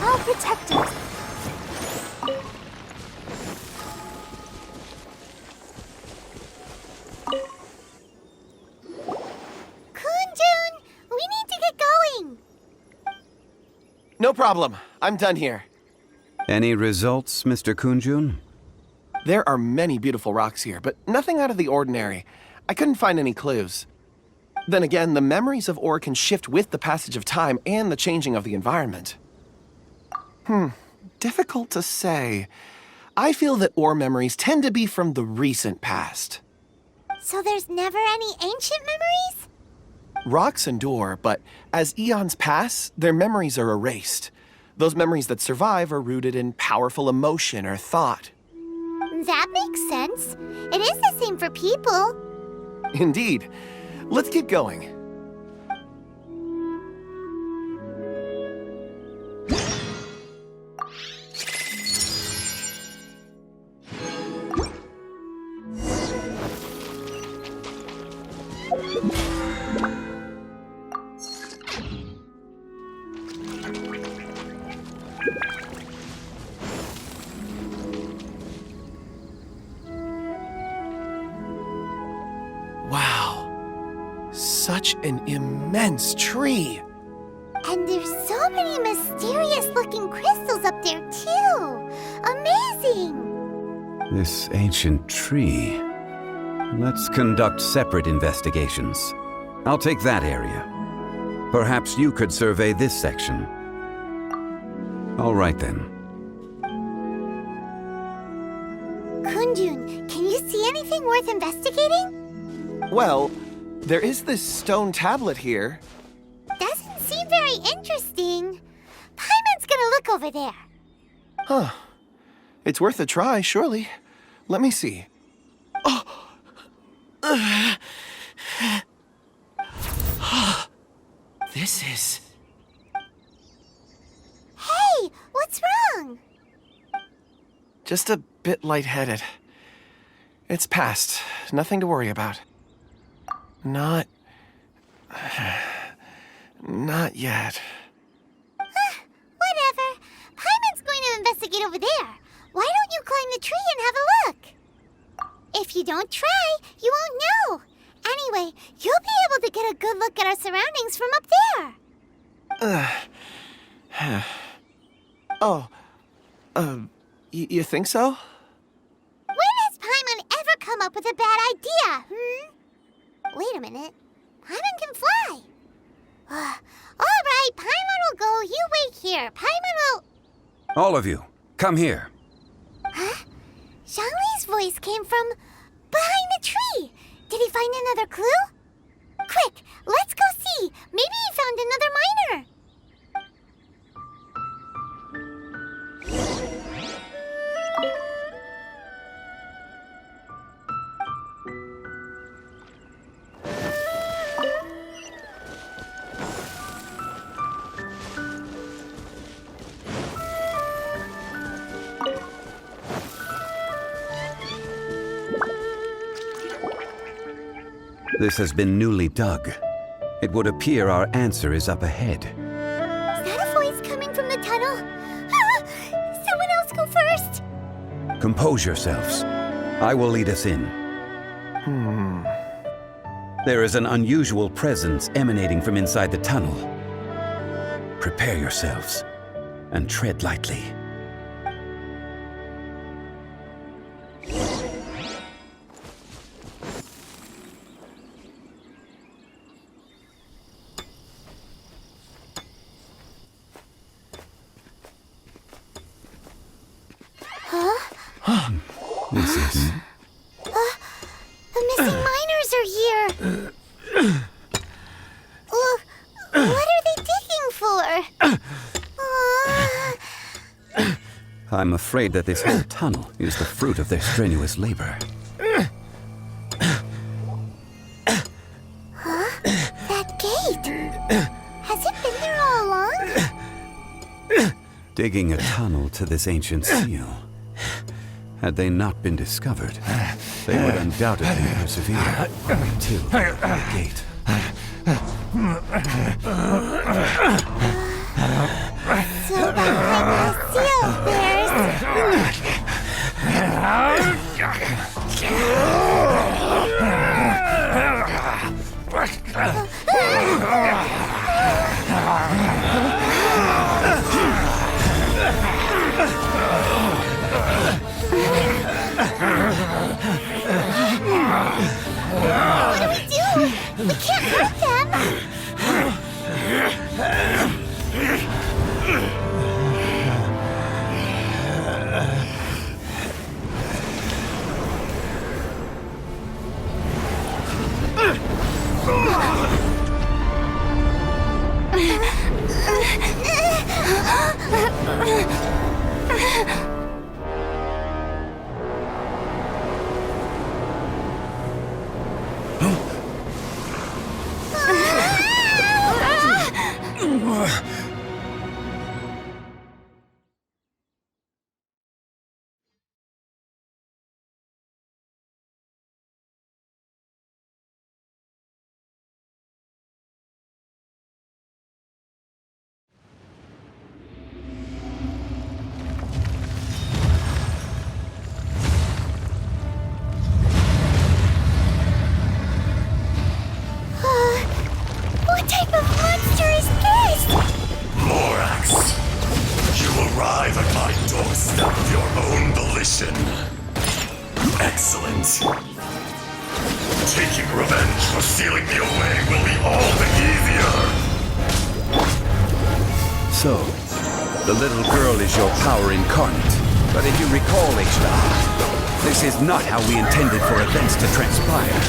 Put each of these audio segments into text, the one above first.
I'll protect it. Kunjun, we need to get going. No problem. I'm done here. Any results, Mr. Kunjun? There are many beautiful rocks here, but nothing out of the ordinary. I couldn't find any clues. Then again, the memories of ore can shift with the passage of time and the changing of the environment. Difficult to say. I feel that ore memories tend to be from the recent past. So there's never any ancient memories? Rocks endure, but as eons pass, their memories are erased. Those memories that survive are rooted in powerful emotion or thought. That makes sense. It is the same for people. Indeed. Let's keep going. Wow. Such an immense tree. And there's so many mysterious-looking crystals up there, too. Amazing! This ancient tree. Let's conduct separate investigations. I'll take that area. Perhaps you could survey this section. All right, then. Kunjun, can you see anything worth investigating? Well, there is this stone tablet here. Doesn't seem very interesting. Paimon's gonna look over there. Huh. It's worth a try, surely. Let me see. Oh! This is... Hey, what's wrong? just a bit lightheaded. It's past. Nothing to worry about. Not yet. Whatever. Paimon's going to investigate over there. Why don't you climb the tree and have a look? If you don't try, you won't know. Anyway, you'll be able to get a good look at our surroundings from up there. You think so? When has Paimon ever come up with a bad idea, Wait a minute. Paimon can fly. All right, Paimon will go. You wait here. Paimon will... All of you, come here. Huh? Zhongli's voice came from behind the tree. Did he find another clue? Quick, let's go see. Maybe he found another miner. This has been newly dug. It would appear our answer is up ahead. Is that a voice coming from the tunnel? Someone else go first. Compose yourselves. I will lead us in. There is an unusual presence emanating from inside the tunnel. Prepare yourselves and tread lightly. Huh? This is... The missing miners are here. What are they digging for? I'm afraid that this whole tunnel is the fruit of their strenuous labor. That gate. Has it been there all along? Digging a tunnel to this ancient seal. Had they not been discovered, they would undoubtedly persevere until the gate. So behind the seal, What do we do? We can't hurt them. What type of monster is this? Lorax, you arrive at my doorstep of your own volition. Excellent. Taking revenge for sealing me away will be all the easier. So, the little girl is your power incarnate. But if you recall, Ishtar, this is not how we intended for events to transpire.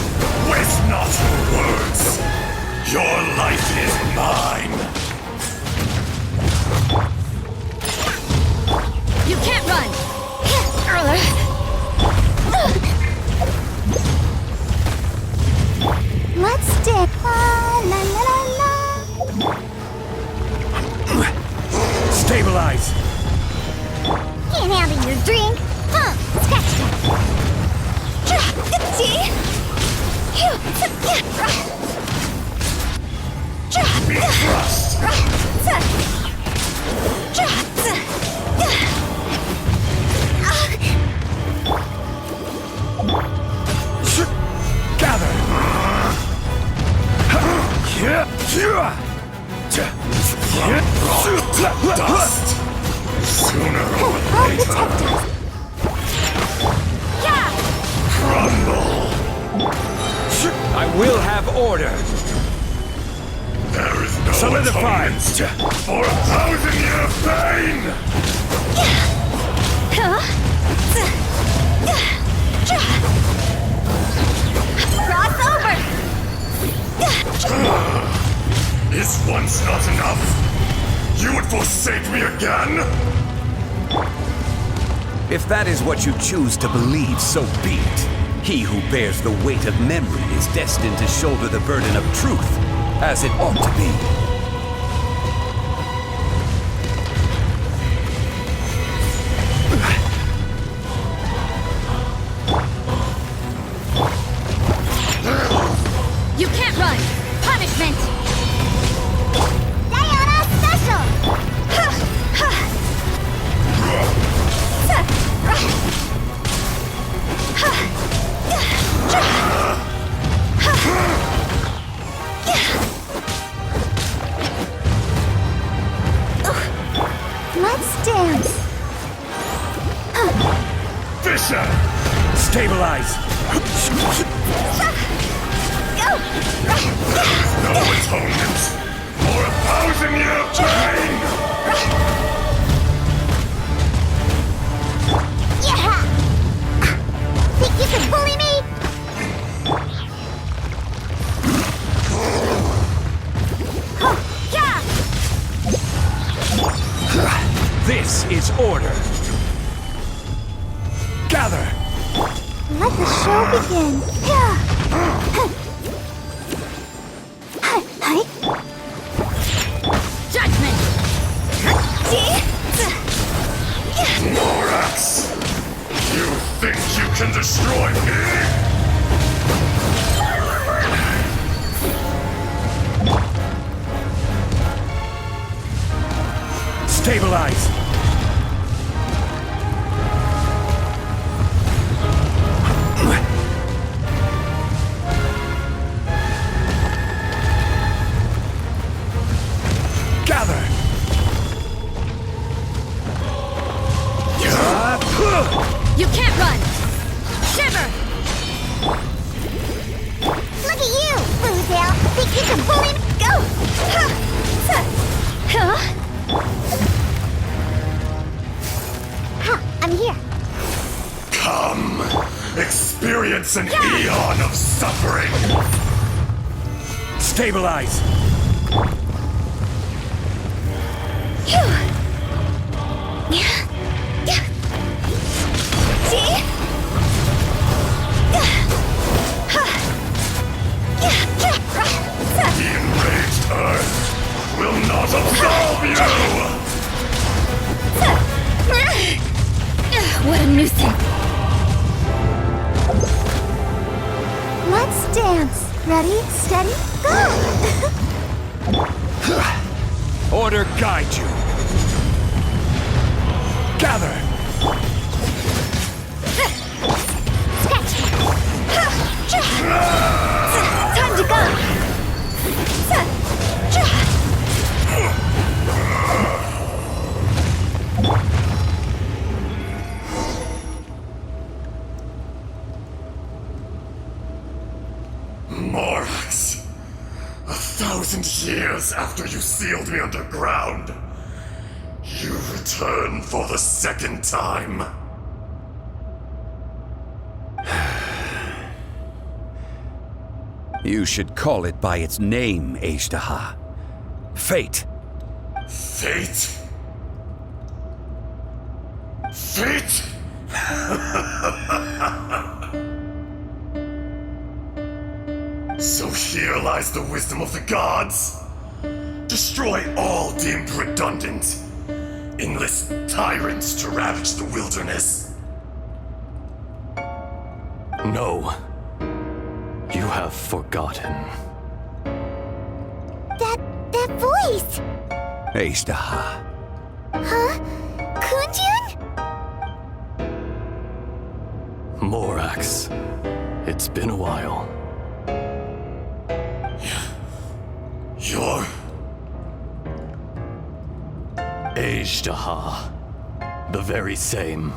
Waste not your words. Your life is mine. You can't run! Let's dip. La la la la. Stabilize! Can't handle your drink. Scratch that. See? Be crushed. Gather! Dust. Sooner or later. Crumble. I will have order! There is no Solidify. atonement for 1,000-year pain! Cross over. Is once not enough? You would forsake me again? If that is what you choose to believe, so be it. He who bears the weight of memory is destined to shoulder the burden of truth, as it ought to be. You can't run! Punishment! Diana special. Let's dance. Fisher! Stabilize! Go. No atonement for 1,000-year pain! Yeah. show begin. Judgment! Morax! You think you can destroy me? Stabilize! Gather! You can't run! Shiver! Look at you, Boozle. Think you can bully me? Go! Huh? Ha, I'm here. Come, experience an eon of suffering. Stabilize! The enraged earth will not absolve you! What a nuisance! Let's dance. Ready, steady, go! Order guide you! Gather! Time to go! Morax, 1,000 years after you sealed me underground, you return for the second time. You should call it by its name, Ashtaha. Fate. Fate? Fate? So here lies the wisdom of the gods. Destroy all deemed redundant. Enlist tyrants to ravage the wilderness. No. You have forgotten. That voice! Ashtaha. Huh? Kunjun? Morax. It's been a while. You're... Ashtaha. The very same.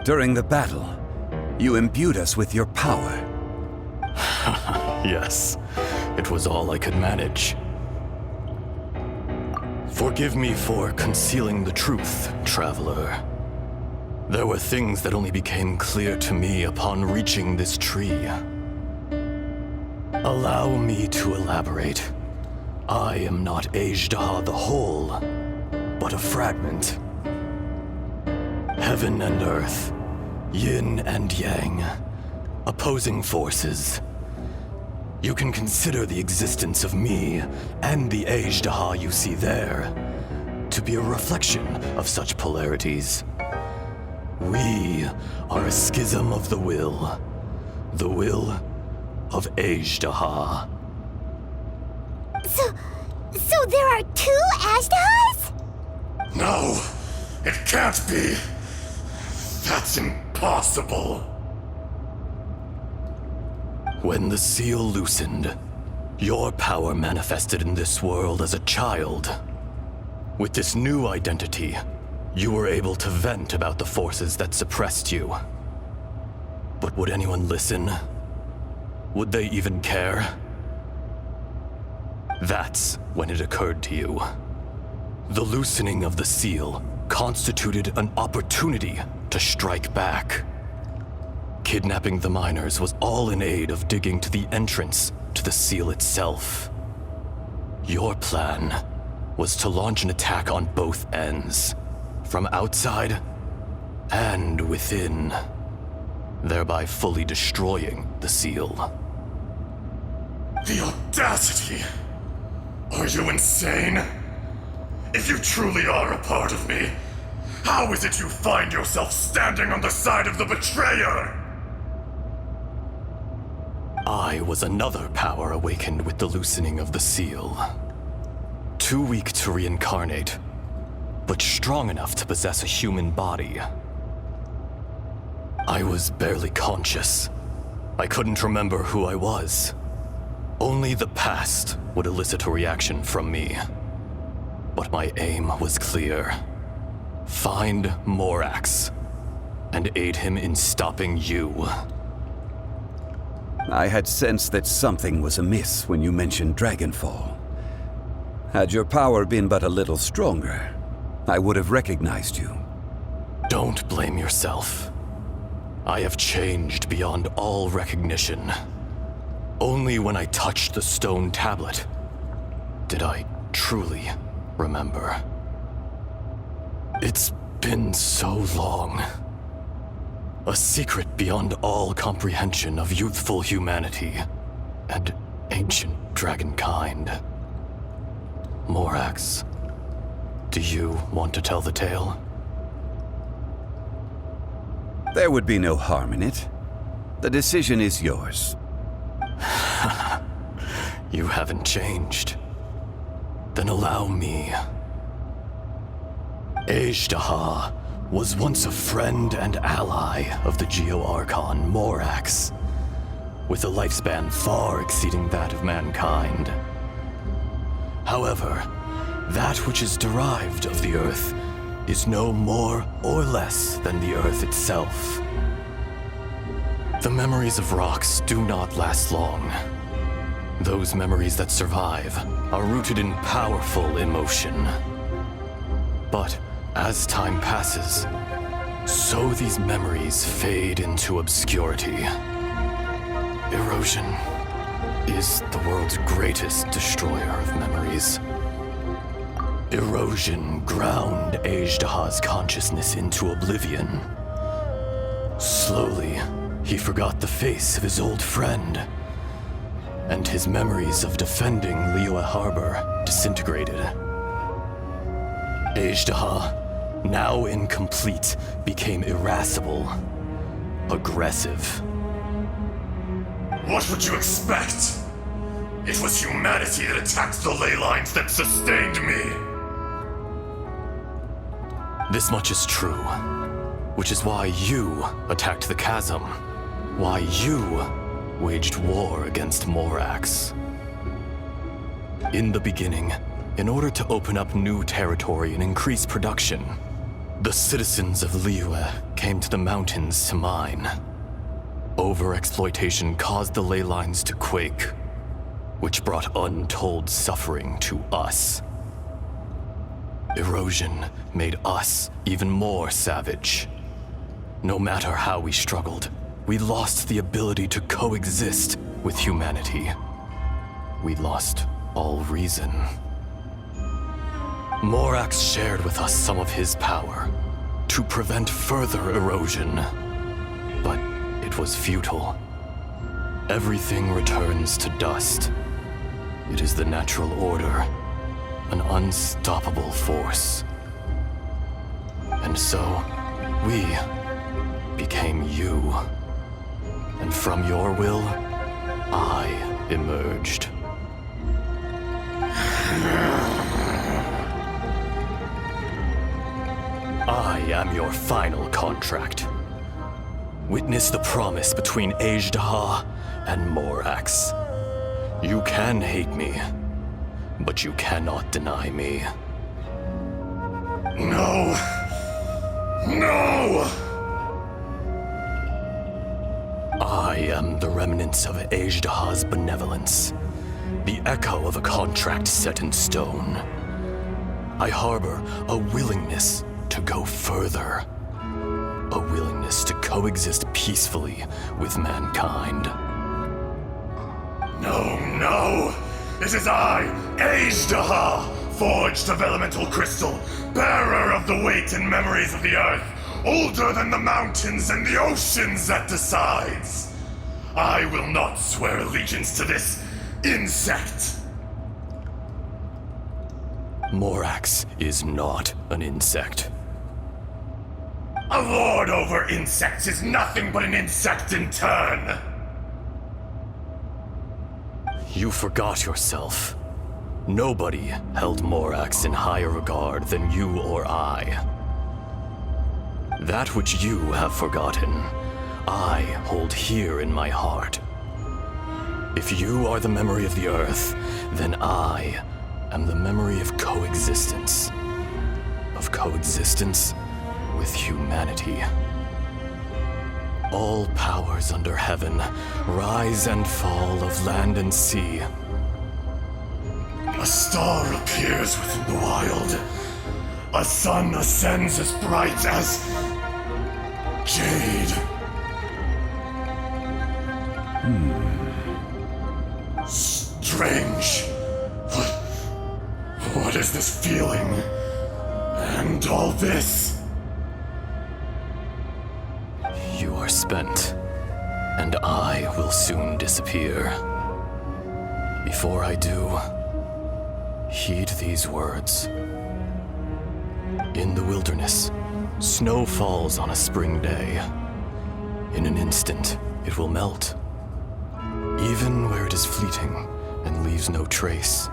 During the battle, you imbued us with your power. Yes. It was all I could manage. Forgive me for concealing the truth, traveler. There were things that only became clear to me upon reaching this tree. Allow me to elaborate. I am not Ashtaha the whole, but a fragment. Heaven and earth, yin and yang, opposing forces. You can consider the existence of me and the Ashtaha you see there to be a reflection of such polarities. We are a schism of the will of Ashtaha. So there are two Ashtahas? No, it can't be. That's impossible. When the seal loosened, your power manifested in this world as a child. With this new identity, you were able to vent about the forces that suppressed you. But would anyone listen? Would they even care? That's when it occurred to you. The loosening of the seal constituted an opportunity to strike back. Kidnapping the miners was all in aid of digging to the entrance to the seal itself. Your plan was to launch an attack on both ends, from outside and within. thereby fully destroying the seal. The audacity! Are you insane? If you truly are a part of me, how is it you find yourself standing on the side of the betrayer? I was another power awakened with the loosening of the seal. Too weak to reincarnate, but strong enough to possess a human body. I was barely conscious. I couldn't remember who I was. Only the past would elicit a reaction from me. But my aim was clear. Find Morax, and aid him in stopping you. I had sensed that something was amiss when you mentioned Dragonfall. Had your power been but a little stronger, I would have recognized you. Don't blame yourself. I have changed beyond all recognition. Only when I touched the stone tablet did I truly remember. It's been so long. A secret beyond all comprehension of youthful humanity and ancient dragonkind. Morax, do you want to tell the tale? There would be no harm in it. The decision is yours. You haven't changed. Then allow me. Azhdaha was once a friend and ally of the Geo-Archon Morax, with a lifespan far exceeding that of mankind. However, that which is derived of the Earth is no more or less than the Earth itself. The memories of rocks do not last long. Those memories that survive are rooted in powerful emotion. But as time passes, so these memories fade into obscurity. Erosion is the world's greatest destroyer of memories. Erosion ground Azhdaha's consciousness into oblivion. Slowly, he forgot the face of his old friend, and his memories of defending Liyue Harbor disintegrated. Azhdaha, now incomplete, became irascible, aggressive. What would you expect? It was humanity that attacked the ley lines that sustained me. This much is true, which is why you attacked the chasm, why you waged war against Morax. In the beginning, in order to open up new territory and increase production, the citizens of Liyue came to the mountains to mine. Overexploitation caused the ley lines to quake, which brought untold suffering to us. Erosion made us even more savage. No matter how we struggled, we lost the ability to coexist with humanity. We lost all reason. Morax shared with us some of his power to prevent further erosion, but it was futile. Everything returns to dust. It is the natural order, an unstoppable force. And so, we became you. And from your will, I emerged. I am your final contract. Witness the promise between Azhdaha and Morax. You can hate me, but you cannot deny me. No! No! I am the remnants of Azhdaha's benevolence, the echo of a contract set in stone. I harbor a willingness to go further, a willingness to coexist peacefully with mankind. No, no! It is I, Azhdaha, forged of elemental crystal, bearer of the weight and memories of the earth, older than the mountains and the oceans that decides. I will not swear allegiance to this insect. Morax is not an insect. A lord over insects is nothing but an insect in turn. You forgot yourself. Nobody held Morax in higher regard than you or I. That which you have forgotten, I hold here in my heart. If you are the memory of the Earth, then I am the memory of coexistence. Of coexistence with humanity. All powers under heaven, rise and fall of land and sea. A star appears within the wild. A sun ascends as bright as jade. Strange. What is this feeling? And all this? You are spent, and I will soon disappear. Before I do, heed these words. In the wilderness, snow falls on a spring day. In an instant, it will melt. Even where it is fleeting and leaves no trace.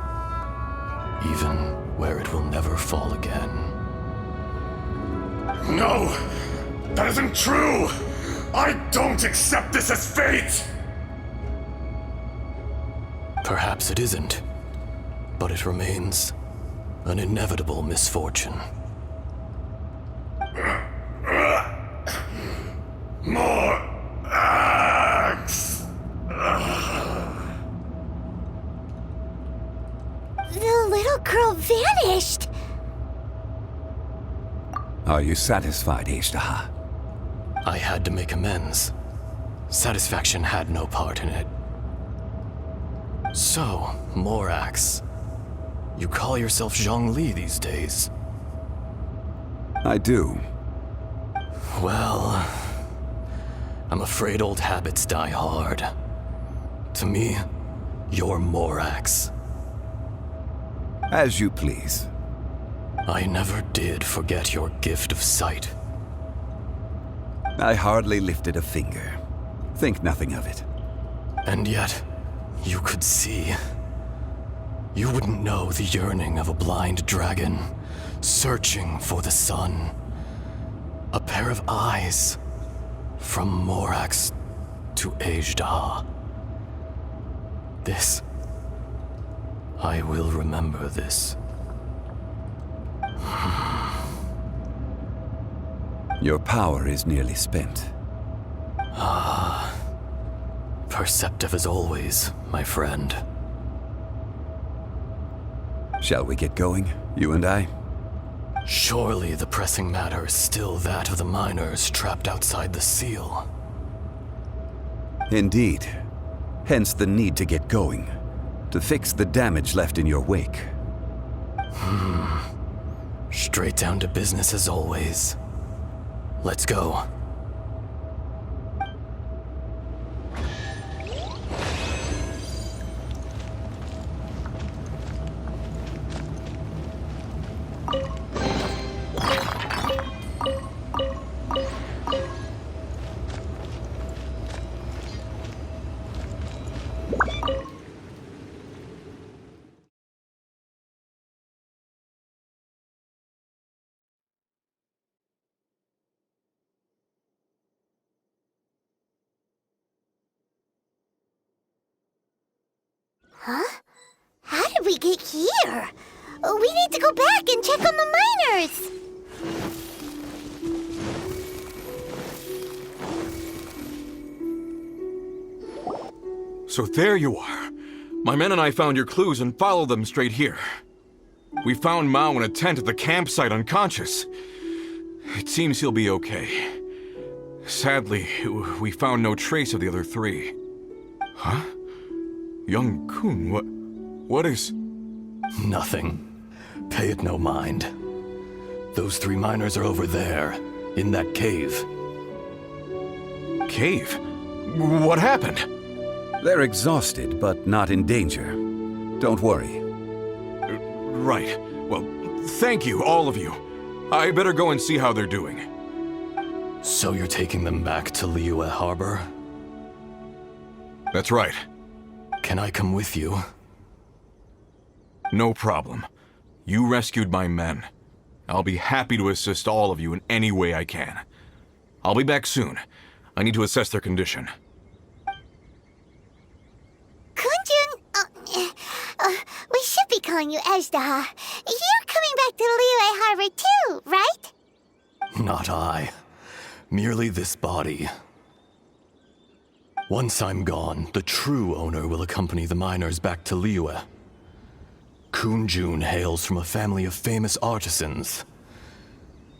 Even where it will never fall again. No! That isn't true! I don't accept this as fate! Perhaps it isn't, but it remains an inevitable misfortune. More axe! The little girl vanished! Are you satisfied, Ishtaha? I had to make amends. Satisfaction had no part in it. So, Morax, you call yourself Zhongli these days? I do. Well, I'm afraid old habits die hard. To me, you're Morax. As you please. I never did forget your gift of sight. I hardly lifted a finger. Think nothing of it. And yet, you could see. You wouldn't know the yearning of a blind dragon, searching for the sun. A pair of eyes, from Morax to Ejdah. This, I will remember this. Your power is nearly spent. Perceptive as always, my friend. Shall we get going, you and I? Surely the pressing matter is still that of the miners trapped outside the seal. Indeed. Hence the need to get going. To fix the damage left in your wake. Straight down to business as always. Let's go. Huh? How did we get here? We need to go back and check on the miners! So there you are. My men and I found your clues and followed them straight here. We found Mao in a tent at the campsite unconscious. It seems he'll be okay. Sadly, we found no trace of the other three. Huh? Young Kun, what is... Nothing. Pay it no mind. Those three miners are over there, in that cave. Cave? What happened? They're exhausted, but not in danger. Don't worry. Right. Well, thank you, all of you. I better go and see how they're doing. So you're taking them back to Liyue Harbor? That's right. Can I come with you? No problem. You rescued my men. I'll be happy to assist all of you in any way I can. I'll be back soon. I need to assess their condition. Kunjun, we should be calling you Ezda. You're coming back to Liyue Harbor too, right? Not I. Merely this body. Once I'm gone, the true owner will accompany the miners back to Liyue. Kunjun hails from a family of famous artisans.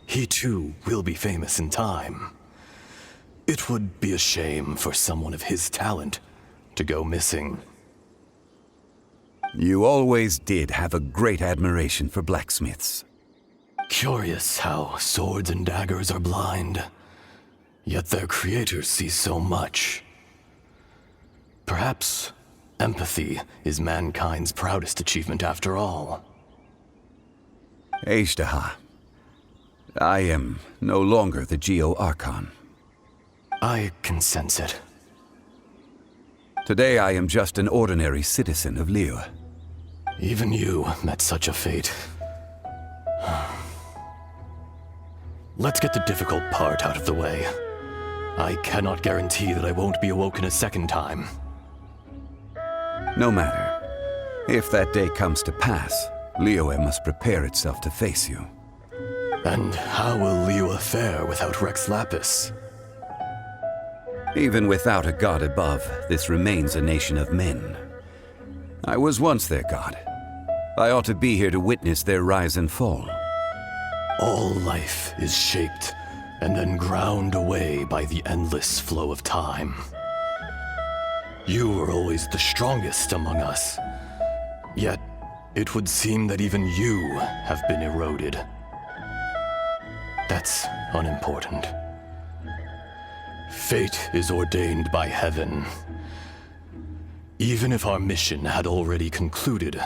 He too will be famous in time. It would be a shame for someone of his talent to go missing. You always did have a great admiration for blacksmiths. Curious how swords and daggers are blind, yet their creators see so much. Perhaps empathy is mankind's proudest achievement after all. Ezda, I am no longer the Geo-Archon. I can sense it. Today I am just an ordinary citizen of Liyue. Even you met such a fate. Let's get the difficult part out of the way. I cannot guarantee that I won't be awoken a second time. No matter. If that day comes to pass, Liyue must prepare itself to face you. And how will Liyue fare without Rex Lapis? Even without a god above, this remains a nation of men. I was once their god. I ought to be here to witness their rise and fall. All life is shaped and then ground away by the endless flow of time. You were always the strongest among us. Yet, it would seem that even you have been eroded. That's unimportant. Fate is ordained by heaven. Even if our mission had already concluded,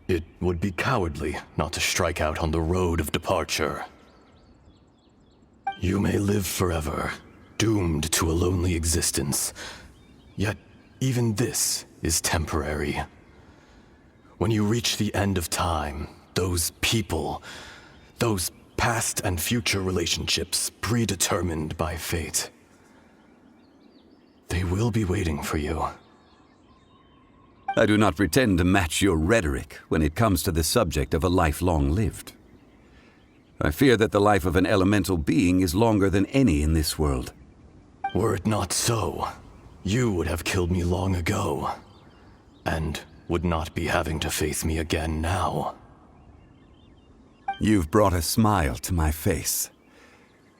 it would be cowardly not to strike out on the road of departure. You may live forever, doomed to a lonely existence. Yet, even this is temporary. When you reach the end of time, those people, those past and future relationships predetermined by fate, they will be waiting for you. I do not pretend to match your rhetoric when it comes to the subject of a life long lived. I fear that the life of an elemental being is longer than any in this world. Were it not so, you would have killed me long ago, and would not be having to face me again now. You've brought a smile to my face.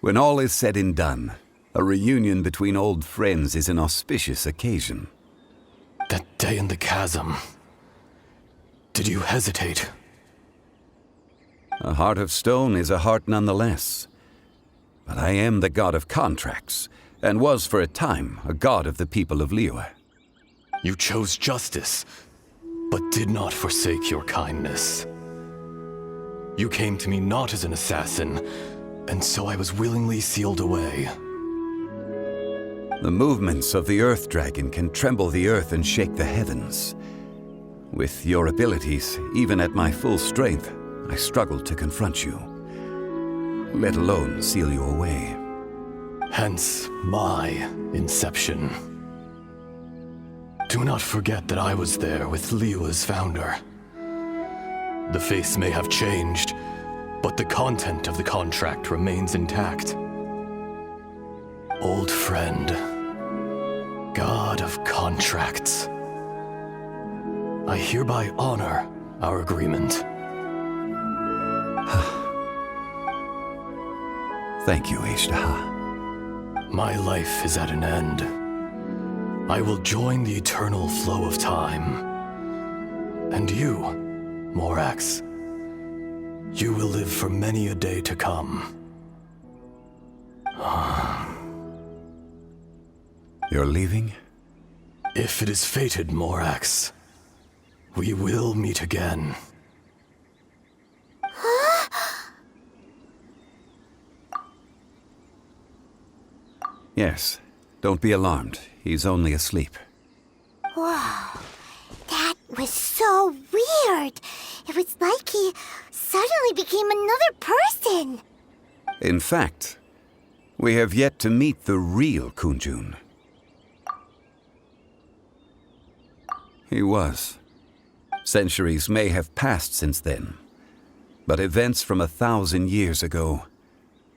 When all is said and done, a reunion between old friends is an auspicious occasion. That day in the chasm, did you hesitate? A heart of stone is a heart nonetheless. But I am the god of contracts, and was for a time a god of the people of Liyue. You chose justice, but did not forsake your kindness. You came to me not as an assassin, and so I was willingly sealed away. The movements of the Earth Dragon can tremble the earth and shake the heavens. With your abilities, even at my full strength, I struggled to confront you, let alone seal you away. Hence my inception. Do not forget that I was there with Liyue's founder. The face may have changed, but the content of the contract remains intact. Old friend, god of contracts, I hereby honor our agreement. Thank you, Ezda. My life is at an end. I will join the eternal flow of time. And you, Morax, you will live for many a day to come. You're leaving? If it is fated, Morax, we will meet again. Yes. Don't be alarmed. He's only asleep. Whoa. That was so weird. It was like he suddenly became another person. In fact, we have yet to meet the real Kunjun. He was. Centuries may have passed since then, but events from 1,000 years ago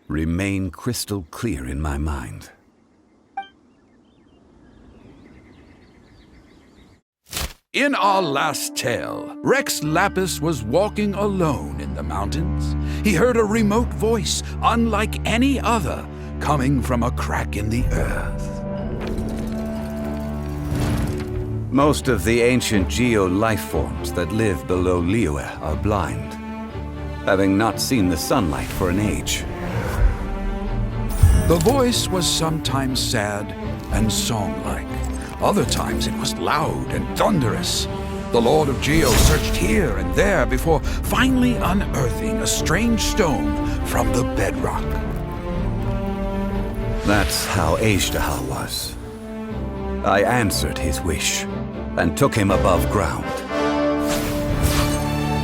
remain crystal clear in my mind. In our last tale, Rex Lapis was walking alone in the mountains. He heard a remote voice, unlike any other, coming from a crack in the earth. Most of the ancient geo-life forms that live below Liyue are blind, having not seen the sunlight for an age. The voice was sometimes sad and song-like. Other times it was loud and thunderous. The Lord of Geo searched here and there before finally unearthing a strange stone from the bedrock. That's how Azhdaha was. I answered his wish and took him above ground.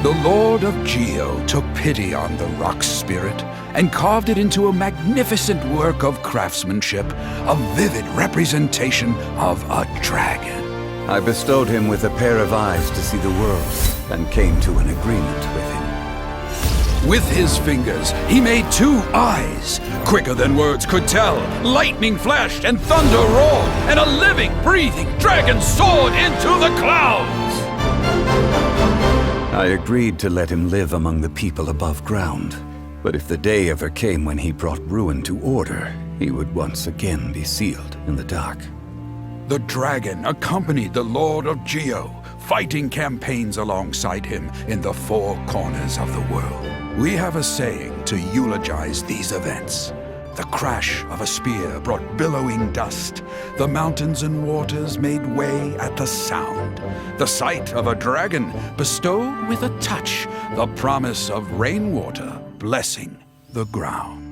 The Lord of Geo took pity on the rock spirit and carved it into a magnificent work of craftsmanship, a vivid representation of a dragon. I bestowed him with a pair of eyes to see the world and came to an agreement with him. With his fingers, he made 2 eyes. Quicker than words could tell, lightning flashed and thunder roared, and a living, breathing dragon soared into the clouds. I agreed to let him live among the people above ground. But if the day ever came when he brought ruin to order, he would once again be sealed in the dark. The dragon accompanied the Lord of Geo, fighting campaigns alongside him in the 4 corners of the world. We have a saying to eulogize these events. The crash of a spear brought billowing dust. The mountains and waters made way at the sound. The sight of a dragon bestowed with a touch the promise of rainwater blessing the ground.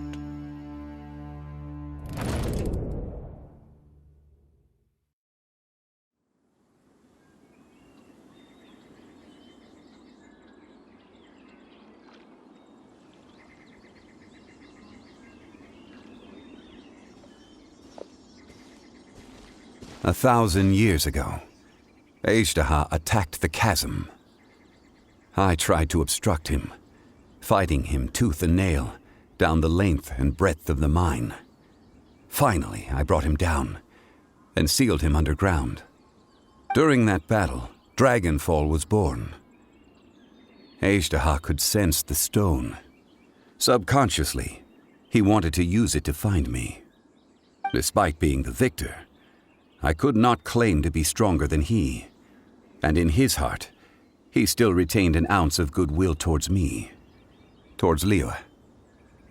A 1,000 years ago, Azhdaha attacked the chasm. I tried to obstruct him, fighting him tooth and nail down the length and breadth of the mine. Finally, I brought him down and sealed him underground. During that battle, Dragonfall was born. Azhdaha could sense the stone. Subconsciously, he wanted to use it to find me. Despite being the victor, I could not claim to be stronger than he, and in his heart, he still retained an ounce of goodwill towards me, towards Liyue,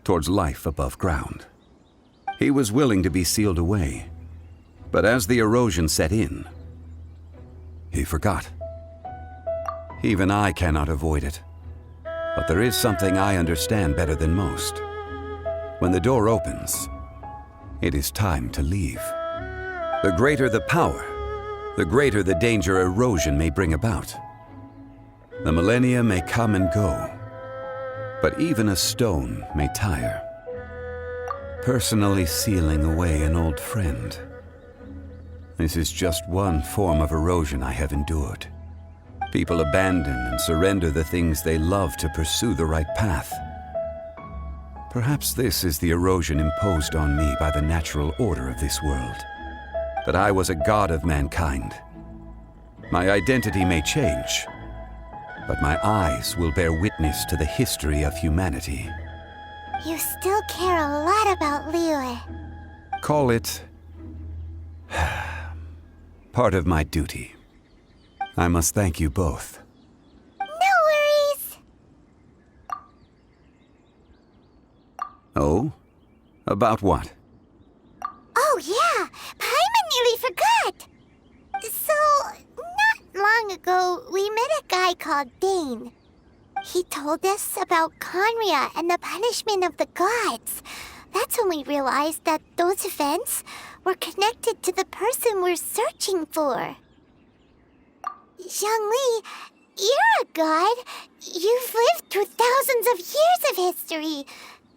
towards life above ground. He was willing to be sealed away, but as the erosion set in, he forgot. Even I cannot avoid it, but there is something I understand better than most. When the door opens, it is time to leave. The greater the power, the greater the danger erosion may bring about. The millennia may come and go, but even a stone may tire. Personally sealing away an old friend. This is just one form of erosion I have endured. People abandon and surrender the things they love to pursue the right path. Perhaps this is the erosion imposed on me by the natural order of this world. That I was a god of mankind. My identity may change, but my eyes will bear witness to the history of humanity. You still care a lot about Liyue. Call it part of my duty. I must thank you both. No worries. Oh? About what? ago, we met a guy called Dane. He told us about Conria and the punishment of the gods. That's when we realized that those events were connected to the person we're searching for. Zhongli, you're a god. You've lived through thousands of years of history.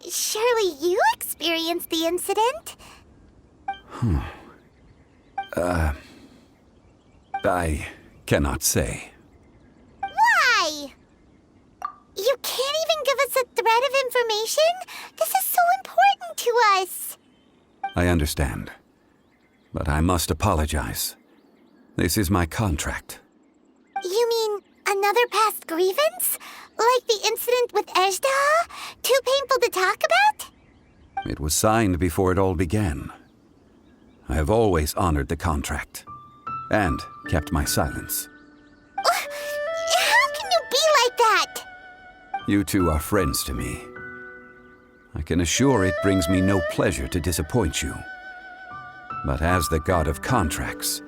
Surely you experienced the incident? I cannot say. Why? You can't even give us a thread of information? This is so important to us. I understand. But I must apologize. This is my contract. You mean another past grievance? Like the incident with Ejda? Too painful to talk about? It was signed before it all began. I have always honored the contract. And kept my silence. How can you be like that? You two are friends to me. I can assure it brings me no pleasure to disappoint you. But as the god of contracts,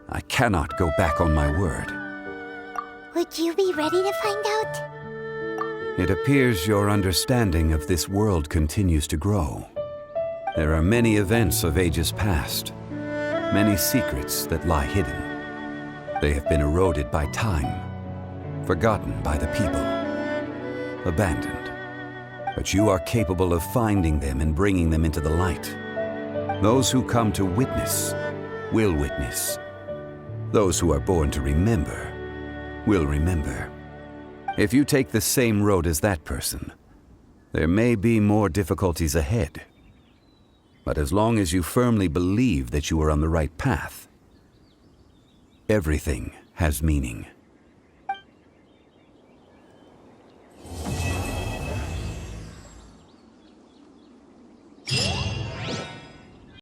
I cannot go back on my word. Would you be ready to find out? It appears your understanding of this world continues to grow. There are many events of ages past, many secrets that lie hidden. They have been eroded by time, forgotten by the people, abandoned. But you are capable of finding them and bringing them into the light. Those who come to witness will witness. Those who are born to remember will remember. If you take the same road as that person, there may be more difficulties ahead. But as long as you firmly believe that you are on the right path, everything has meaning.